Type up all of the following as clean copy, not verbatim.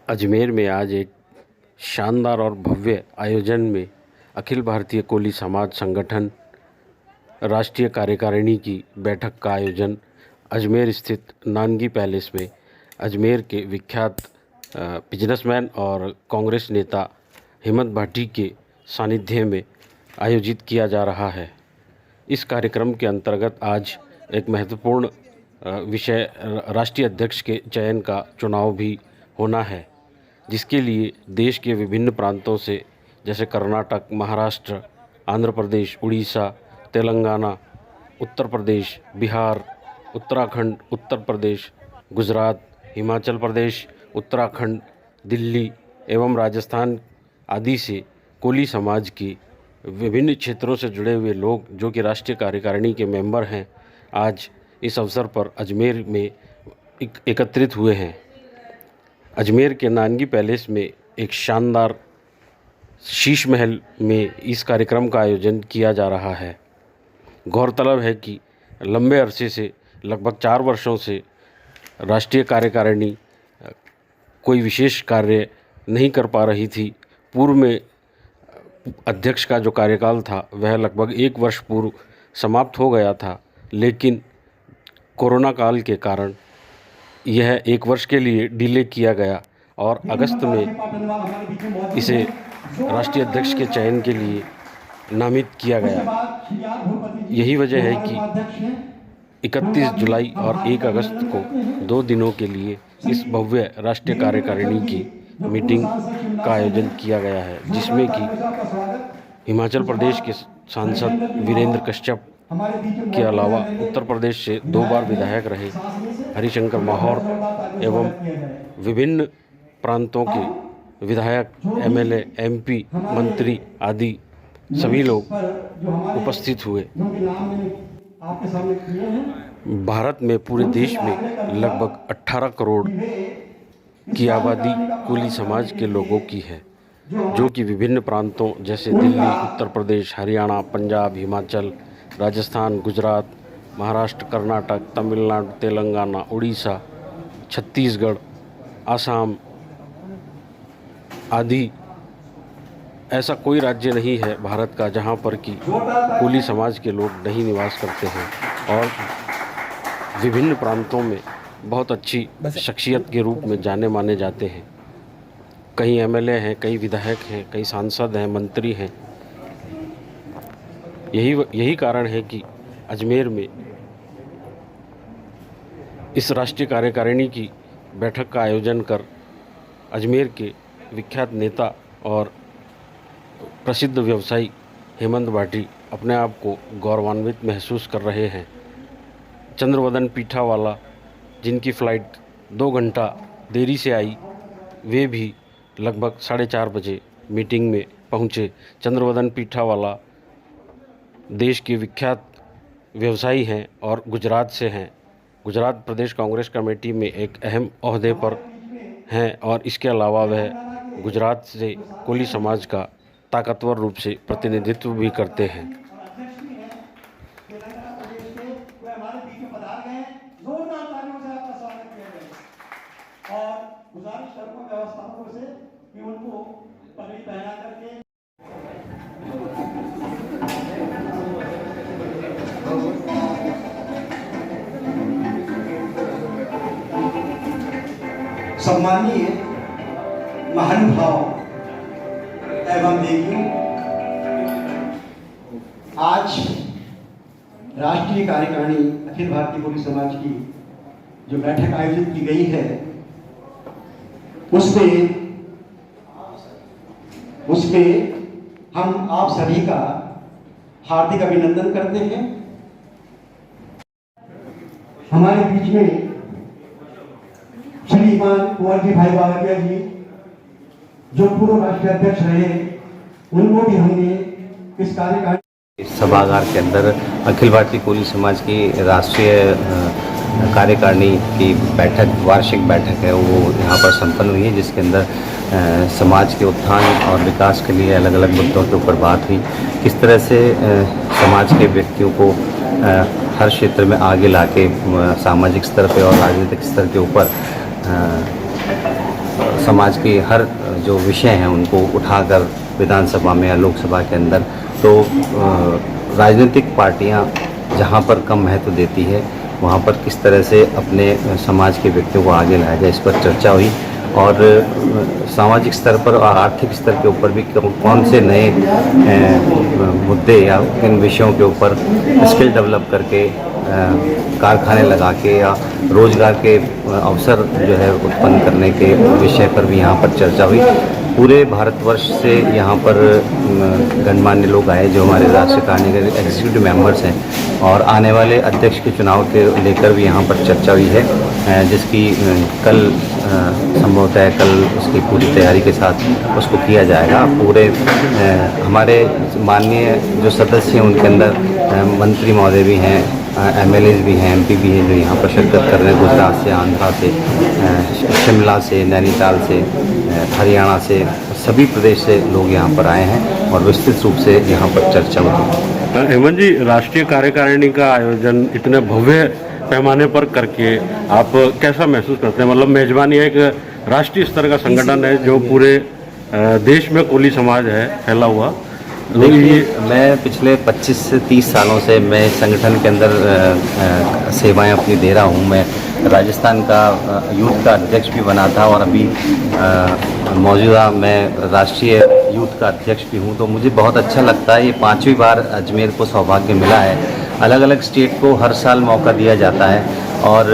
अजमेर में आज एक शानदार और भव्य आयोजन में अखिल भारतीय कोली समाज संगठन राष्ट्रीय कार्यकारिणी की बैठक का आयोजन अजमेर स्थित नानगी पैलेस में अजमेर के विख्यात बिजनेसमैन और कांग्रेस नेता हेमंत भाटी के सानिध्य में आयोजित किया जा रहा है। इस कार्यक्रम के अंतर्गत आज एक महत्वपूर्ण विषय राष्ट्रीय अध्यक्ष के चयन का चुनाव भी होना है, जिसके लिए देश के विभिन्न प्रांतों से जैसे कर्नाटक, महाराष्ट्र, आंध्र प्रदेश, उड़ीसा, तेलंगाना, उत्तर प्रदेश, बिहार, उत्तराखंड, उत्तर प्रदेश, गुजरात, हिमाचल प्रदेश, उत्तराखंड, दिल्ली एवं राजस्थान आदि से कोली समाज के विभिन्न क्षेत्रों से जुड़े हुए लोग जो कि राष्ट्रीय कार्यकारिणी के मेंबर हैं, आज इस अवसर पर अजमेर में एकत्रित हुए हैं। अजमेर के नानगी पैलेस में एक शानदार शीश महल में इस कार्यक्रम का आयोजन किया जा रहा है। गौरतलब है कि लंबे अरसे से लगभग 4 वर्षों से राष्ट्रीय कार्यकारिणी कोई विशेष कार्य नहीं कर पा रही थी। पूर्व में अध्यक्ष का जो कार्यकाल था वह लगभग 1 वर्ष पूर्व समाप्त हो गया था, लेकिन कोरोना काल के कारण यह 1 वर्ष के लिए डिले किया गया और अगस्त में इसे राष्ट्रीय अध्यक्ष के चयन के लिए नामित किया गया। यही वजह है कि 31 जुलाई और 1 अगस्त को 2 दिनों के लिए इस भव्य राष्ट्रीय कार्यकारिणी की मीटिंग का आयोजन किया गया है, जिसमें कि हिमाचल प्रदेश के सांसद वीरेंद्र कश्यप के अलावा उत्तर प्रदेश से 2 बार विधायक रहे हरिशंकर माहौर एवं विभिन्न प्रांतों के विधायक, एमएलए, एमपी, मंत्री आदि सभी लोग उपस्थित हुए। भारत में पूरे देश में लगभग 18 करोड़ की आबादी कोली समाज के लोगों की है, जो कि विभिन्न प्रांतों जैसे दिल्ली, उत्तर प्रदेश, हरियाणा, पंजाब, हिमाचल, राजस्थान, गुजरात, महाराष्ट्र, कर्नाटक, तमिलनाडु, तेलंगाना, उड़ीसा, छत्तीसगढ़, आसाम आदि ऐसा कोई राज्य नहीं है भारत का जहां पर कि कोली समाज के लोग नहीं निवास करते हैं और विभिन्न प्रांतों में बहुत अच्छी शख्सियत के रूप में जाने माने जाते हैं। कई एमएलए हैं, कई विधायक हैं, कई सांसद हैं, मंत्री हैं। यही कारण है कि अजमेर में इस राष्ट्रीय कार्यकारिणी की बैठक का आयोजन कर अजमेर के विख्यात नेता और प्रसिद्ध व्यवसायी हेमंत भाटी अपने आप को गौरवान्वित महसूस कर रहे हैं। चंद्रवदन पीठावाला, जिनकी फ़्लाइट 2 घंटा देरी से आई, वे भी लगभग 4:30 बजे मीटिंग में पहुंचे। चंद्रवदन पीठावाला देश के विख्यात व्यवसायी हैं और गुजरात से हैं। गुजरात प्रदेश कांग्रेस कमेटी में एक अहम ओहदे पर हैं और इसके अलावा वह गुजरात से कोली समाज का ताकतवर रूप से प्रतिनिधित्व भी करते हैं। सम्मानीय महानुभाव एवं देवियों, आज राष्ट्रीय कार्यकारिणी अखिल भारतीय कोली समाज की जो बैठक आयोजित की गई है उसमें हम आप सभी का हार्दिक अभिनंदन करते हैं। हमारे बीच में श्रीमान कुंवर जी भाई बावरिया जी, जो पूर्व राष्ट्रीय अध्यक्ष रहे, उनको भी हमने इस कार्यकारिणी सभागार के अंदर अखिल भारतीय कोली समाज की राष्ट्रीय कार्यकारिणी की बैठक, वार्षिक बैठक है, वो यहाँ पर संपन्न हुई है, जिसके अंदर समाज के उत्थान और विकास के लिए अलग अलग मुद्दों के ऊपर बात हुई। किस तरह से समाज के व्यक्तियों को हर क्षेत्र में आगे लाके सामाजिक स्तर पे और राजनीतिक स्तर के ऊपर समाज के हर जो विषय हैं उनको उठाकर विधानसभा में या लोकसभा के अंदर, तो राजनीतिक पार्टियां जहां पर कम महत्व देती है वहां पर किस तरह से अपने समाज के व्यक्तियों को आगे लाया जाए, इस पर चर्चा हुई। और सामाजिक स्तर पर और आर्थिक स्तर के ऊपर भी कौन से नए मुद्दे या किन विषयों के ऊपर स्किल डेवलप करके कारखाने लगा के या रोजगार के अवसर जो है उत्पन्न करने के विषय पर भी यहाँ पर चर्चा हुई। पूरे भारतवर्ष से यहाँ पर गणमान्य लोग आए जो हमारे राष्ट्रीय कार्यकारिणी के एग्जीक्यूटिव मेंबर्स हैं, और आने वाले अध्यक्ष के चुनाव के लेकर भी यहाँ पर चर्चा हुई है, जिसकी कल संभवतः कल उसकी पूरी तैयारी के साथ उसको किया जाएगा। पूरे हमारे माननीय जो सदस्य हैं उनके अंदर मंत्री महोदय भी हैं, एमएलएज भी हैं, एमपी भी हैं जो यहाँ पर शिरकत कर रहे हैं, गुजरात से, आंध्रा से, शिमला से, नैनीताल से, हरियाणा से, सभी प्रदेश से लोग यहाँ पर आए हैं और विस्तृत रूप से यहाँ पर चर्चा होगी। हेमंत जी, राष्ट्रीय कार्यकारिणी का आयोजन इतने भव्य पैमाने पर करके आप कैसा महसूस करते हैं? मतलब मेजबानी एक राष्ट्रीय स्तर का संगठन है जो पूरे देश में कोली समाज है फैला हुआ। देखिए, मैं पिछले 25 से 30 सालों से मैं इस संगठन के अंदर सेवाएं अपनी दे रहा हूं। मैं राजस्थान का यूथ का अध्यक्ष भी बना था और अभी मौजूदा मैं राष्ट्रीय यूथ का अध्यक्ष भी हूं। तो मुझे बहुत अच्छा लगता है। ये 5वीं बार अजमेर को सौभाग्य मिला है। अलग अलग स्टेट को हर साल मौका दिया जाता है और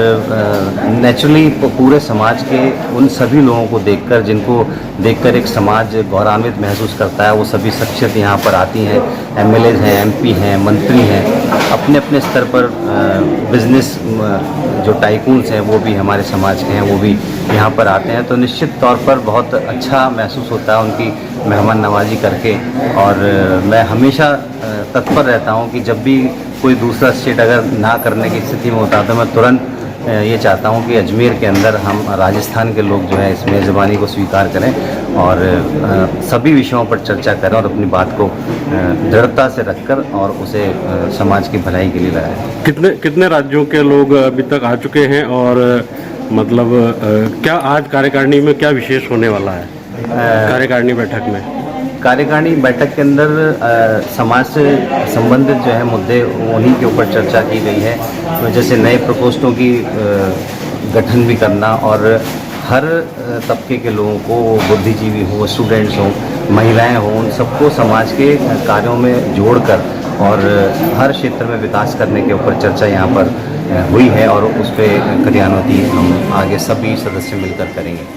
नेचुरली पूरे समाज के उन सभी लोगों को देखकर, जिनको देखकर एक समाज गौरवान्वित महसूस करता है, वो सभी शख्सियत यहाँ पर आती हैं। एमएलए हैं, एमपी हैं, मंत्री हैं, अपने अपने स्तर पर बिजनेस जो टाइकून्स हैं वो भी हमारे समाज के हैं, वो भी यहाँ पर आते हैं। तो निश्चित तौर पर बहुत अच्छा महसूस होता है उनकी मेहमान नवाजी करके। और मैं हमेशा तत्पर रहता हूँ कि जब भी कोई दूसरा स्टेट अगर ना करने की स्थिति में होता है तो मैं तुरंत ये चाहता हूँ कि अजमेर के अंदर हम राजस्थान के लोग जो है इस मेज़बानी को स्वीकार करें और सभी विषयों पर चर्चा करें और अपनी बात को दृढ़ता से रखकर और उसे समाज की भलाई के लिए लगाएं। कितने राज्यों के लोग अभी तक आ चुके हैं और मतलब क्या आज कार्यकारिणी में क्या विशेष होने वाला है कार्यकारिणी बैठक में? कार्यकारिणी बैठक के अंदर समाज से संबंधित जो है मुद्दे उन्हीं के ऊपर चर्चा की गई है, जैसे नए प्रकोष्ठों की गठन भी करना और हर तबके के लोगों को, बुद्धिजीवी हों, स्टूडेंट्स हों, महिलाएं हों, उन सबको समाज के कार्यों में जोड़कर और हर क्षेत्र में विकास करने के ऊपर चर्चा यहाँ पर हुई है और उस पर क्रियान्वित हम आगे सभी सदस्य मिलकर करेंगे।